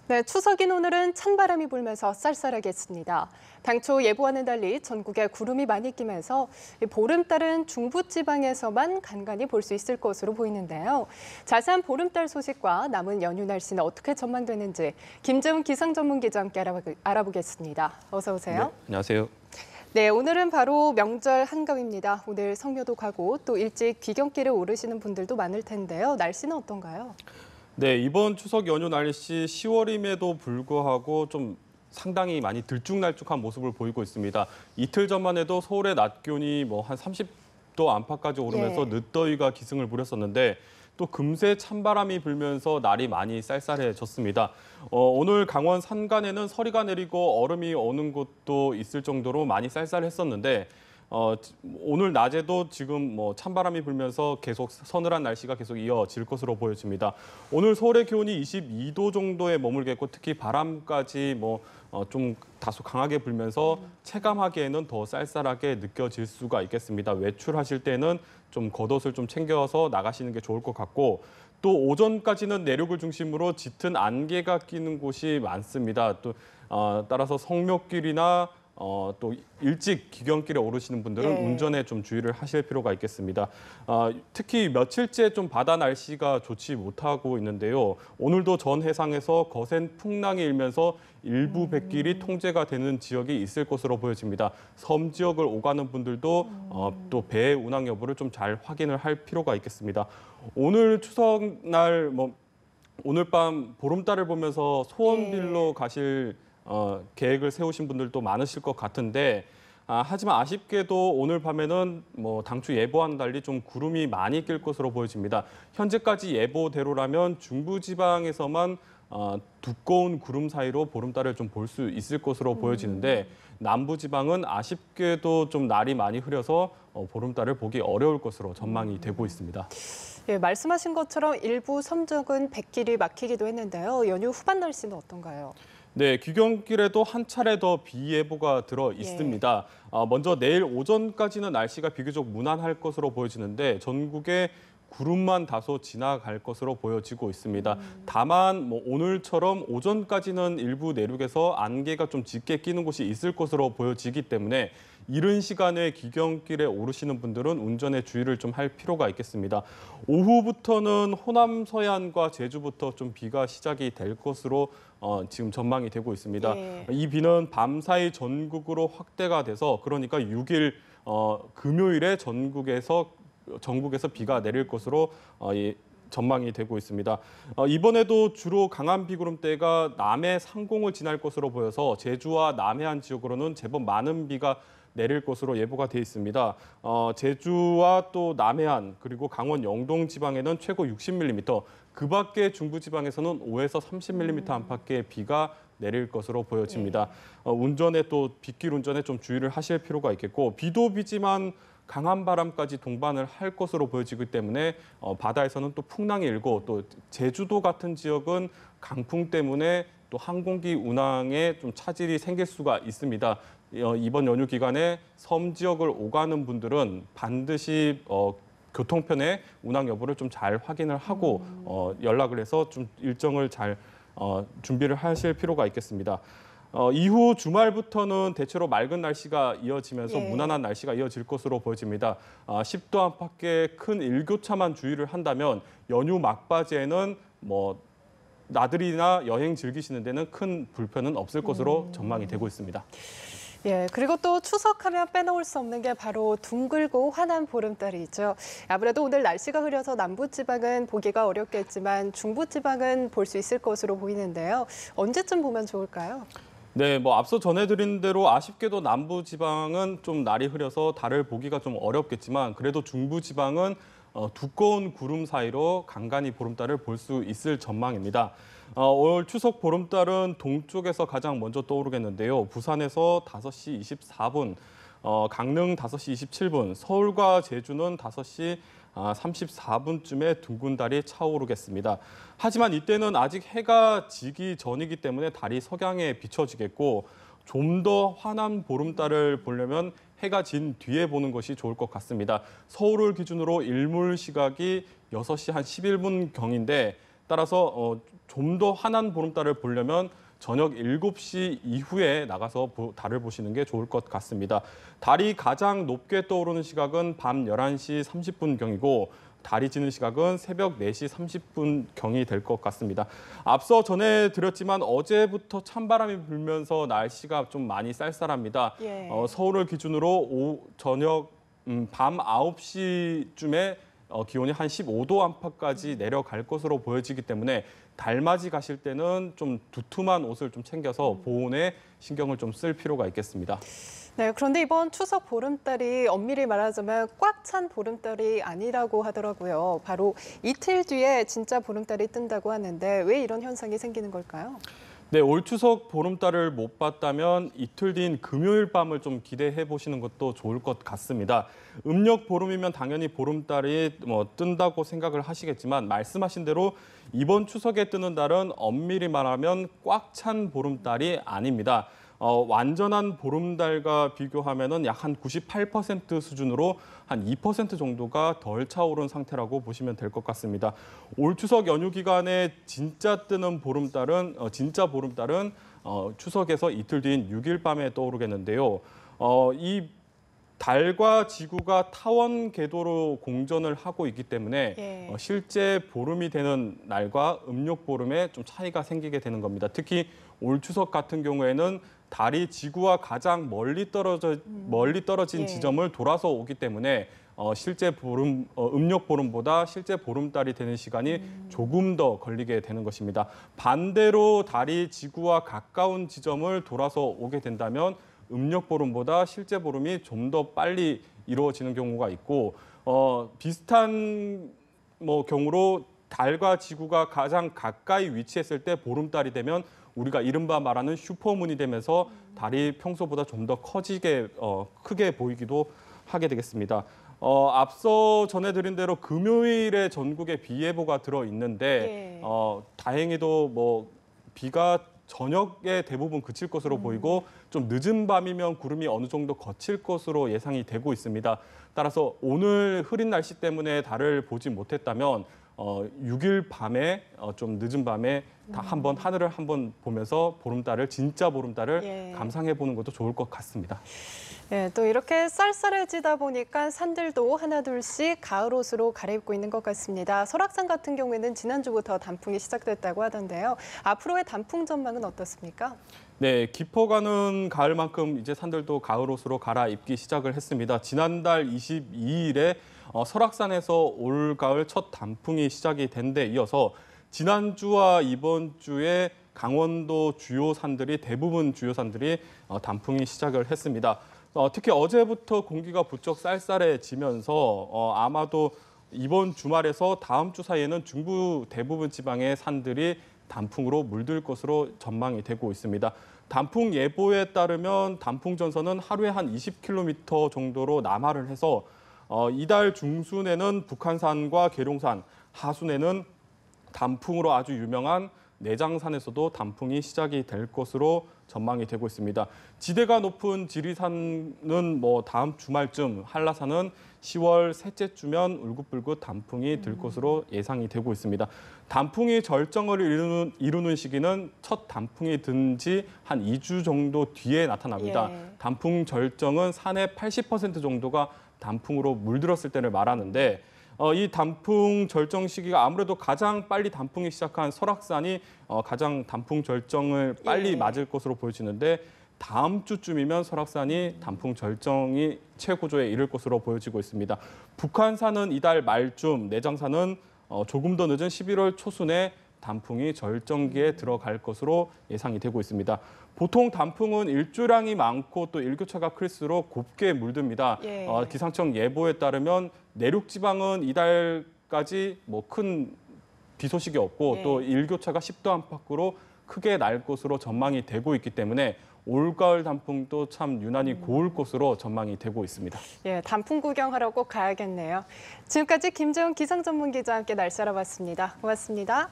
네, 추석인 오늘은 찬바람이 불면서 쌀쌀하겠습니다. 당초 예보와는 달리 전국에 구름이 많이 끼면서 보름달은 중부지방에서만 간간히 볼 수 있을 것으로 보이는데요. 자세한 보름달 소식과 남은 연휴 날씨는 어떻게 전망되는지 김재훈 기상전문기자와 함께 알아보겠습니다. 어서 오세요. 네, 안녕하세요. 네, 오늘은 바로 명절 한가위입니다. 오늘 성묘도 가고 또 일찍 귀경길에 오르시는 분들도 많을 텐데요. 날씨는 어떤가요? 네, 이번 추석 연휴 날씨 10월임에도 불구하고 좀 상당히 많이 들쭉날쭉한 모습을 보이고 있습니다. 이틀 전만 해도 서울의 낮 기온이 한 30도 안팎까지 오르면서 늦더위가 기승을 부렸었는데 또 금세 찬바람이 불면서 날이 많이 쌀쌀해졌습니다. 오늘 강원 산간에는 서리가 내리고 얼음이 오는 곳도 있을 정도로 많이 쌀쌀했었는데 오늘 낮에도 지금 찬바람이 불면서 계속 서늘한 날씨가 계속 이어질 것으로 보여집니다. 오늘 서울의 기온이 22도 정도에 머물겠고 특히 바람까지 좀 다소 강하게 불면서 체감하기에는 더 쌀쌀하게 느껴질 수가 있겠습니다. 외출하실 때는 좀 겉옷을 좀 챙겨서 나가시는 게 좋을 것 같고 또 오전까지는 내륙을 중심으로 짙은 안개가 끼는 곳이 많습니다. 또 따라서 성묘길이나 또 일찍 귀경길에 오르시는 분들은 운전에 좀 주의를 하실 필요가 있겠습니다. 특히 며칠째 좀 바다 날씨가 좋지 못하고 있는데요. 오늘도 전 해상에서 거센 풍랑이 일면서 일부 뱃길이 통제가 되는 지역이 있을 것으로 보여집니다. 섬 지역을 오가는 분들도 또 배 운항 여부를 좀 잘 확인을 할 필요가 있겠습니다. 오늘 추석날 오늘 밤 보름달을 보면서 소원빌러 가실 계획을 세우신 분들도 많으실 것 같은데 하지만 아쉽게도 오늘 밤에는 당초 예보와는 달리 좀 구름이 많이 낄 것으로 보여집니다. 현재까지 예보대로라면 중부지방에서만 두꺼운 구름 사이로 보름달을 좀 볼 수 있을 것으로 보여지는데 남부지방은 아쉽게도 좀 날이 많이 흐려서 보름달을 보기 어려울 것으로 전망이 되고 있습니다. 예, 말씀하신 것처럼 일부 섬 지역은 뱃길이 막히기도 했는데요. 연휴 후반 날씨는 어떤가요? 네, 귀경길에도 한 차례 더 비 예보가 들어 있습니다. 먼저 내일 오전까지는 날씨가 비교적 무난할 것으로 보여지는데 전국에 구름만 다소 지나갈 것으로 보여지고 있습니다. 다만 오늘처럼 오전까지는 일부 내륙에서 안개가 좀 짙게 끼는 곳이 있을 것으로 보여지기 때문에 이른 시간에 귀경길에 오르시는 분들은 운전에 주의를 좀 할 필요가 있겠습니다. 오후부터는 호남 서해안과 제주부터 좀 비가 시작이 될 것으로 지금 전망이 되고 있습니다. 이 비는 밤사이 전국으로 확대가 돼서 그러니까 6일 금요일에 전국에서 비가 내릴 것으로 전망이 되고 있습니다. 이번에도 주로 강한 비구름대가 남해 상공을 지날 것으로 보여서 제주와 남해안 지역으로는 제법 많은 비가 내릴 것으로 예보가 돼 있습니다. 제주와 또 남해안 그리고 강원 영동 지방에는 최고 60mm, 그 밖에 중부지방에서는 5에서 30mm 안팎의 비가 내릴 것으로 보여집니다. 운전에 또 빗길 운전에 좀 주의를 하실 필요가 있겠고 비도 비지만 강한 바람까지 동반을 할 것으로 보여지기 때문에 바다에서는 또 풍랑이 일고 또 제주도 같은 지역은 강풍 때문에 또 항공기 운항에 좀 차질이 생길 수가 있습니다. 이번 연휴 기간에 섬 지역을 오가는 분들은 반드시 교통편의 운항 여부를 좀 잘 확인을 하고 연락을 해서 좀 일정을 잘 준비를 하실 필요가 있겠습니다. 이후 주말부터는 대체로 맑은 날씨가 이어지면서 무난한 날씨가 이어질 것으로 보여집니다. 10도 안팎의 큰 일교차만 주의를 한다면 연휴 막바지에는 나들이나 여행 즐기시는 데는 큰 불편은 없을 것으로 전망이 되고 있습니다. 예, 그리고 또 추석하면 빼놓을 수 없는 게 바로 둥글고 환한 보름달이죠. 아무래도 오늘 날씨가 흐려서 남부지방은 보기가 어렵겠지만 중부지방은 볼 수 있을 것으로 보이는데요. 언제쯤 보면 좋을까요? 네, 앞서 전해드린 대로 아쉽게도 남부지방은 좀 날이 흐려서 달을 보기가 좀 어렵겠지만 그래도 중부지방은 두꺼운 구름 사이로 간간히 보름달을 볼 수 있을 전망입니다. 올 추석 보름달은 동쪽에서 가장 먼저 떠오르겠는데요. 부산에서 5시 24분, 강릉 5시 27분, 서울과 제주는 5시 34분쯤에 둥근 달이 차오르겠습니다. 하지만 이때는 아직 해가 지기 전이기 때문에 달이 석양에 비춰지겠고 좀 더 환한 보름달을 보려면 해가 진 뒤에 보는 것이 좋을 것 같습니다. 서울을 기준으로 일몰 시각이 6시 한 11분 경인데 따라서 좀 더 환한 보름달을 보려면 저녁 7시 이후에 나가서 달을 보시는 게 좋을 것 같습니다. 달이 가장 높게 떠오르는 시각은 밤 11시 30분경이고 달이 지는 시각은 새벽 4시 30분경이 될 것 같습니다. 앞서 전해드렸지만 어제부터 찬바람이 불면서 날씨가 좀 많이 쌀쌀합니다. 예. 서울을 기준으로 저녁 밤 9시쯤에 기온이 한 15도 안팎까지 내려갈 것으로 보여지기 때문에 달맞이 가실 때는 좀 두툼한 옷을 좀 챙겨서 보온에 신경을 좀 쓸 필요가 있겠습니다. 네, 그런데 이번 추석 보름달이 엄밀히 말하자면 꽉 찬 보름달이 아니라고 하더라고요. 바로 이틀 뒤에 진짜 보름달이 뜬다고 하는데 왜 이런 현상이 생기는 걸까요? 네, 올 추석 보름달을 못 봤다면 이틀 뒤인 금요일 밤을 좀 기대해 보시는 것도 좋을 것 같습니다. 음력 보름이면 당연히 보름달이 뜬다고 생각을 하시겠지만 말씀하신 대로 이번 추석에 뜨는 달은 엄밀히 말하면 꽉 찬 보름달이 아닙니다. 완전한 보름달과 비교하면은 약 한 98% 수준으로 한 2% 정도가 덜 차오른 상태라고 보시면 될 것 같습니다. 올 추석 연휴 기간에 진짜 뜨는 보름달은 추석에서 이틀 뒤인 6일 밤에 떠오르겠는데요. 이 달과 지구가 타원 궤도로 공전을 하고 있기 때문에 예. 실제 보름이 되는 날과 음력 보름에 좀 차이가 생기게 되는 겁니다. 특히 올 추석 같은 경우에는 달이 지구와 가장 멀리 떨어진 예. 지점을 돌아서 오기 때문에 실제 음력 보름보다 실제 보름달이 되는 시간이 조금 더 걸리게 되는 것입니다. 반대로 달이 지구와 가까운 지점을 돌아서 오게 된다면 음력 보름보다 실제 보름이 좀 더 빨리 이루어지는 경우가 있고 비슷한 경우로 달과 지구가 가장 가까이 위치했을 때 보름달이 되면 우리가 이른바 말하는 슈퍼문이 되면서 달이 평소보다 좀 더 크게 보이기도 하게 되겠습니다. 앞서 전해드린 대로 금요일에 전국에 비 예보가 들어 있는데 예. 다행히도 비가 저녁에 대부분 그칠 것으로 보이고 좀 늦은 밤이면 구름이 어느 정도 거칠 것으로 예상이 되고 있습니다. 따라서 오늘 흐린 날씨 때문에 달을 보지 못했다면 6일 밤에 좀 늦은 밤에 하늘을 한번 보면서 진짜 보름달을 예. 감상해 보는 것도 좋을 것 같습니다. 네, 또 이렇게 쌀쌀해지다 보니까 산들도 하나둘씩 가을 옷으로 갈아입고 있는 것 같습니다. 설악산 같은 경우에는 지난주부터 단풍이 시작됐다고 하던데요. 앞으로의 단풍 전망은 어떻습니까? 네, 깊어가는 가을만큼 이제 산들도 가을 옷으로 갈아입기 시작을 했습니다. 지난달 22일에 설악산에서 올가을 첫 단풍이 시작이 된 데 이어서 지난주와 이번 주에 강원도 대부분 주요 산들이 단풍이 시작을 했습니다. 특히 어제부터 공기가 부쩍 쌀쌀해지면서 아마도 이번 주말에서 다음 주 사이에는 중부 대부분 지방의 산들이 단풍으로 물들 것으로 전망이 되고 있습니다. 단풍 예보에 따르면 단풍 전선은 하루에 한 20km 정도로 남하를 해서 이달 중순에는 북한산과 계룡산, 하순에는 단풍으로 아주 유명한 내장산에서도 단풍이 시작이 될 것으로 전망이 되고 있습니다. 지대가 높은 지리산은 다음 주말쯤, 한라산은 10월 셋째 주면 울긋불긋 단풍이 들 것으로 예상이 되고 있습니다. 단풍이 절정을 이루는 시기는 첫 단풍이 든 지 한 2주 정도 뒤에 나타납니다. 예. 단풍 절정은 산의 80% 정도가 단풍으로 물들었을 때를 말하는데 이 단풍 절정 시기가 아무래도 가장 빨리 단풍이 시작한 설악산이 가장 단풍 절정을 빨리 예. 맞을 것으로 보여지는데 다음 주쯤이면 설악산이 단풍 절정이 최고조에 이를 것으로 보여지고 있습니다. 북한산은 이달 말쯤, 내장산은 조금 더 늦은 11월 초순에 단풍이 절정기에 들어갈 것으로 예상이 되고 있습니다. 보통 단풍은 일조량이 많고 또 일교차가 클수록 곱게 물듭니다. 예. 기상청 예보에 따르면 내륙 지방은 이달까지 큰 비 소식이 없고 예. 또 일교차가 10도 안팎으로 크게 날 것으로 전망이 되고 있기 때문에 올가을 단풍도 참 유난히 고울 것으로 전망이 되고 있습니다. 예, 단풍 구경하러 꼭 가야겠네요. 지금까지 김재훈 기상전문기자와 함께 날씨 알아봤습니다. 고맙습니다.